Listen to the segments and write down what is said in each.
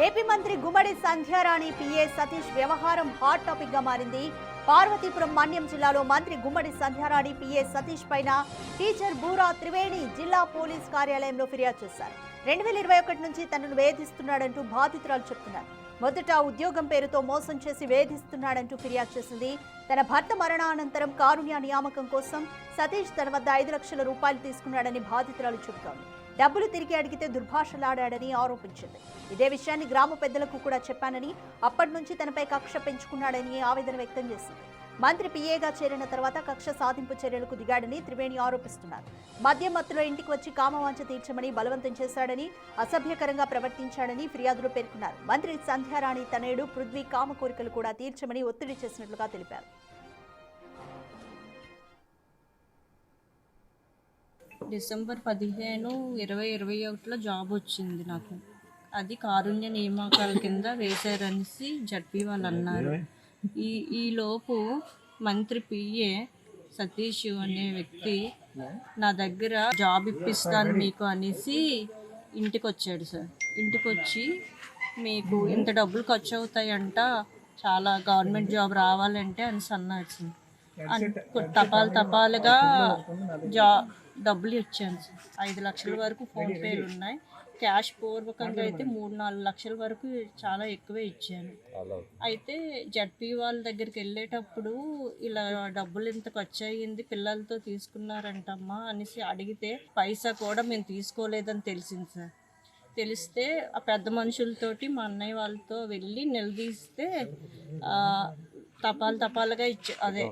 AP మంత్రి గుమ్మడి Sandhyarani PA Satish వ్యవహారం hot topic గా మారింది. పార్వతీపురం మన్యం జిల్లాలో మంత్రి గుమ్మడి సంధ్యారాణి పిఏ సతీష్ పైన టీచర్ బూరా త్రివేణి జిల్లా పోలీస్ కార్యాలయంలో ఫిర్యాదు చేశారు. 2021 నుంచి తనను వేధిస్తున్నాడంటూ బాధితురాలు చెప్తున్నారు. మొదట ఉద్యోగం పేరుతో మోసం చేసి వేధిస్తున్నాడంటూ ఫిర్యాదు చేసింది. తన భర్త మరణానంతరం కారుణ్య నియామకం కోసం సతీష్ తన వద్ద 5 లక్షల రూపాయలు తీసుకున్నాడని బాధితురాలు చెబుతోంది. డబ్బులు తిరిగి అడిగితే దుర్భాషలాడాడని ఆరోపించింది. ఇదే విషయాన్ని గ్రామ పెద్దలకు కూడా చెప్పానని, అప్పటి నుంచి తనపై కక్ష పెంచుకున్నాడని ఆవేదన వ్యక్తం చేసింది. మంత్రి పిఏగా చేరిన తర్వాత కక్ష సాధింపు చర్యలకు దిగాడని త్రివేణి ఆరోపిస్తున్నారు. మద్యం మత్తులో ఇంటికి వచ్చి కామవాంఛ తీర్చమని బలవంతం చేశాడని, అసభ్యకరంగా ప్రవర్తించాడని ఫిర్యాదులో పేర్కొన్నారు. మంత్రి సంధ్యారాణి తనయుడు పృథ్వీ కామ కోరికలు కూడా తీర్చమని ఒత్తిడి చేసినట్లుగా తెలిపారు. డిసెంబర్ 15, 2021లో జాబ్ వచ్చింది నాకు. అది కారుణ్య నియామకాల కింద వేశారనేసి జడ్పీ వాళ్ళు అన్నారు. ఈ లోపు మంత్రి పిఏ సతీష్ అనే వ్యక్తి నా దగ్గర జాబ్ ఇప్పిస్తాను మీకు అనేసి ఇంటికి వచ్చాడు సార్. ఇంటికి వచ్చి మీకు ఇంత డబ్బులు ఖర్చు అవుతాయంట, చాలా గవర్నమెంట్ జాబ్ రావాలంటే అని అన్నాడు సార్. తపాలుగా డబ్బులు ఇచ్చాను సార్. 5 లక్షల వరకు ఫోన్పేలు ఉన్నాయి. క్యాష్ పూర్వకంగా అయితే 3-4 లక్షల వరకు చాలా ఎక్కువే ఇచ్చాను. అయితే జడ్పీ వాళ్ళ దగ్గరికి వెళ్ళేటప్పుడు ఇలా డబ్బులు ఇంత ఖర్చు అయ్యింది, పిల్లలతో తీసుకున్నారంటమ్మా అనేసి అడిగితే పైసా కూడా మేము తీసుకోలేదని తెలిసింది సార్. తెలిస్తే ఆ పెద్ద మనుషులతోటి మా అన్నయ్య వాళ్ళతో వెళ్ళి నిలదీస్తే తపాలుగా అదే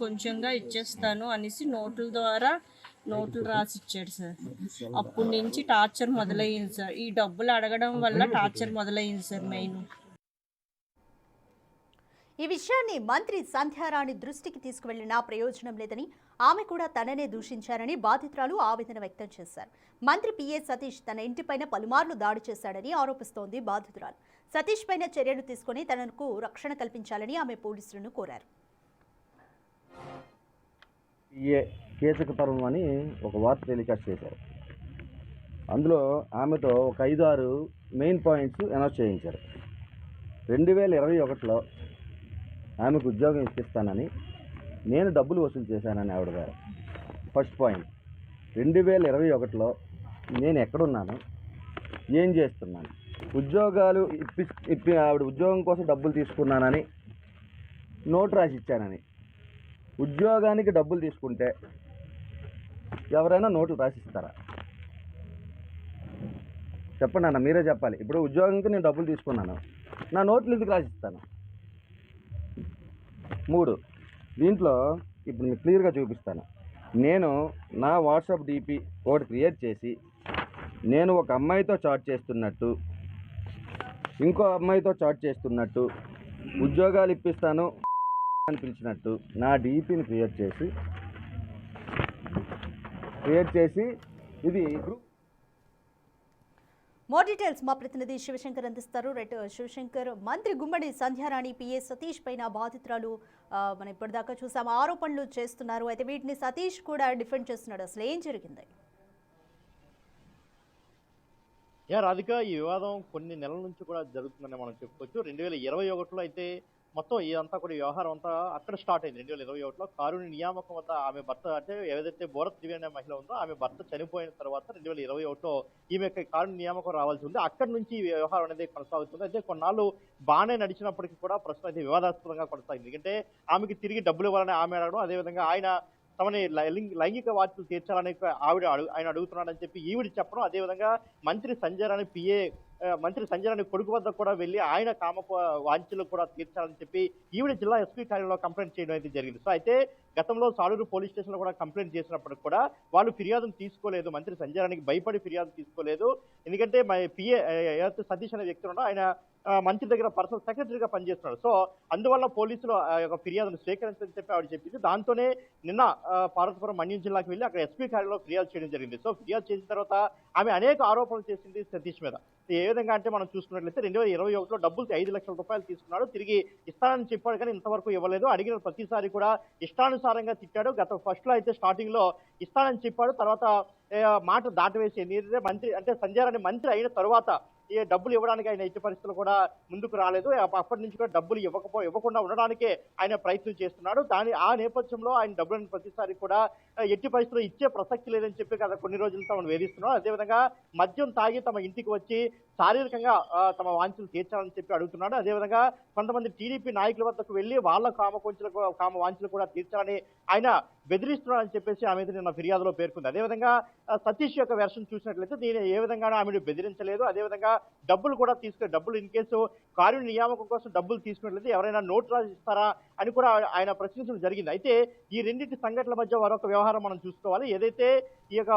కొంచెంగా ఇచ్చేస్తాను అనేసి నోట్లు రాసి ఇచ్చాడు సార్. అప్పటి నుంచి టార్చర్ మొదలయ్యింది సార్. ఈ డబ్బులు అడగడం వల్ల టార్చర్ మొదలయ్యింది సార్. మెయిన్ ఈ విషయాన్ని మంత్రి సంధ్యారాణి దృష్టికి తీసుకువెళ్లినా ప్రయోజనం లేదని, ఆమె కూడా తననే దూషించారని బాధితురాలు ఆవేదన వ్యక్తం చేశారు. మంత్రి పిఏ సతీష్ తన ఇంటిపైన పలుమార్లు దాడి చేశాడని ఆరోపిస్తోంది బాధితురాలు. సతీష్ పైన చర్యలు తీసుకుని తనకు రక్షణ కల్పించాలని ఆమె పోలీసులను కోరారు. కీచకతరం అని ఒక వార్త టెలికాస్ట్ చేశారు. అందులో ఆమెతో ఒక 5-6 మెయిన్ పాయింట్స్ అనౌన్స్ చేయించారు. 2021లో ఆమెకు ఉద్యోగం ఇప్పిస్తానని నేను డబ్బులు వసూలు చేశానని ఆవిడ గారు ఫస్ట్ పాయింట్. 2021లో నేను ఎక్కడున్నాను, ఏం చేస్తున్నాను, ఉద్యోగాలు ఆవిడ ఉద్యోగం కోసం డబ్బులు తీసుకున్నానని, నోటు రాసి ఇచ్చానని. ఉద్యోగానికి డబ్బులు తీసుకుంటే ఎవరైనా నోట్లు రాసిస్తారా? చెప్పండి అన్న, మీరే చెప్పాలి. ఇప్పుడు ఉద్యోగంకి నేను డబ్బులు తీసుకున్నాను, నా నోట్లు ఎందుకు రాసిస్తాను? 3, దీంట్లో ఇప్పుడు మీకు క్లియర్గా చూపిస్తాను. నేను నా వాట్సాప్ డిపి ఒకటి క్రియేట్ చేసి నేను ఒక అమ్మాయితో చాట్ చేస్తున్నట్టు, ఇంకో అమ్మాయితో చాట్ చేస్తున్నట్టు, ఉద్యోగాలు ఇప్పిస్తాను అని పిలిచినట్టు నా డిపిని క్రియేట్ చేసి ఇది మోర్ డీటెయిల్స్ మా ప్రతినిధి శివశంకర్ అందిస్తారు. రైట్ శివశంకర్, మంత్రి గుమ్మడి సంధ్యారాణి పిఏ సతీష్ పైన బాధితురాలు మనం ఇప్పటిదాకా చూసాము ఆరోపణలు చేస్తున్నారు. అయితే వీటిని సతీష్ కూడా డిఫెండ్ చేస్తున్నాడు. అసలు ఏం జరిగింది? రాధిక, ఈ వివాదం కొన్ని నెలల నుంచి కూడా జరుగుతుందని మనం చెప్పుకోవచ్చు. 2021లో అయితే మొత్తం ఇదంతా కూడా వ్యవహారం అంతా అక్కడ స్టార్ట్ అయింది. 2021లో కారుణ్య నియామకం వద్ద ఆమె భర్త, అంటే ఏదైతే బూరా త్రివేణి మహిళ ఉందో ఆమె భర్త చనిపోయిన తర్వాత 2021లో ఈమె కారుణ్య నియామకం రావాల్సి ఉంది. అక్కడి నుంచి ఈ వ్యవహారం అనేది కొనసాగుతుంది. అయితే కొన్నాళ్ళు బాగానే నడిచినప్పటికీ కూడా ప్రస్తుతం అయితే వివాదాస్పదంగా కొనసాగింది. ఎందుకంటే ఆమెకి తిరిగి డబ్బులు ఇవ్వాలని ఆమె అడగడం, అదేవిధంగా ఆయన తమని లైంగిక వాంఛలు తీర్చాలని ఆయన అడుగుతున్నాడని చెప్పి ఈవిడ చెప్పడం, అదేవిధంగా మంత్రి సంజయరాణి కొడుకు వద్ద కూడా వెళ్ళి ఆయన కామ వాంఛలు కూడా తీర్చాలని చెప్పి ఈవిడ జిల్లా ఎస్పీ కార్యాలయంలో కంప్లైంట్ చేయడం అయితే జరిగింది. సో అయితే గతంలో సాలూరు పోలీస్ స్టేషన్లో కూడా కంప్లైంట్ చేసినప్పటికి కూడా వాళ్ళు ఫిర్యాదును తీసుకోలేదు. మంత్రి సంజయరాణికి భయపడి ఫిర్యాదు తీసుకోలేదు. ఎందుకంటే పిఏ ఏదైతే సతీష్ అనే వ్యక్తి ఉన్నాడో ఆయన మంత్రి దగ్గర పర్సనల్ సెక్రటరీగా పనిచేస్తున్నాడు. సో అందువల్ల పోలీసులు ఫిర్యాదును స్వీకరించని చెప్పి ఆవిడ చెప్పింది. దాంతోనే నిన్న పార్వతీపురం మన్యం జిల్లాకు వెళ్ళి అక్కడ ఎస్పీ కార్యాలయంలో ఫిర్యాదు చేయడం జరిగింది. సో ఫిర్యాదు చేసిన తర్వాత ఆమె అనేక ఆరోపణలు చేసింది సతీష్ మీద. ఏ విధంగా అంటే మనం చూసుకున్నట్లయితే 2021లో డబ్బులు 5 లక్షల రూపాయలు తీసుకున్నాడు, తిరిగి ఇస్తానని చెప్పాడు కానీ ఇంతవరకు ఇవ్వలేదు. అడిగిన ప్రతిసారి కూడా ఇష్టానుసారంగా తిట్టాడు. గత ఫస్ట్ లో అయితే స్టార్టింగ్ లో ఇస్తానని చెప్పాడు, తర్వాత మాట దాటవేసి మంత్రి అంటే సంజయరాణి మంత్రి అయిన తర్వాత ఈ డబ్బులు ఇవ్వడానికి ఆయన ఎట్టి పరిస్థితులు కూడా ముందుకు రాలేదు. అప్పటి నుంచి కూడా డబ్బులు ఇవ్వకుండా ఉండడానికే ఆయన ప్రయత్నం చేస్తున్నాడు. ఆ నేపథ్యంలో ఆయన డబ్బులను ప్రతిసారి కూడా ఎట్టి పరిస్థితుల్లో ఇచ్చే ప్రసక్తి లేదని చెప్పి గత కొన్ని రోజులు తమను వేధిస్తున్నారు. అదేవిధంగా మద్యం తాగి తమ ఇంటికి వచ్చి శారీరకంగా తమ వాంఛలు తీర్చాలని చెప్పి అడుగుతున్నాడు. అదేవిధంగా కొంతమంది టీడీపీ నాయకుల వద్దకు వెళ్ళి వాళ్ళ కామ వాంఛలు కూడా తీర్చాలని ఆయన బెదిరిస్తున్నాడని చెప్పేసి ఆమె నిన్న ఫిర్యాదులో పేర్కొంది. అదేవిధంగా సతీష్ యొక్క వెర్షన్ చూసినట్లయితే దీని ఏ విధంగానూ ఆమెను బెదిరించలేదు. అదేవిధంగా డబ్బులు ఇన్ కేసు కారుణ్య నియామకం కోసం డబ్బులు తీసుకున్నట్లయితే ఎవరైనా నోట్ రాసి ఇస్తారా అని కూడా ఆయన ప్రశ్నించడం జరిగింది. అయితే ఈ రెండింటి సంఘటనల మధ్య మరొక వ్యవహారం మనం చూసుకోవాలి. ఏదైతే ఈ యొక్క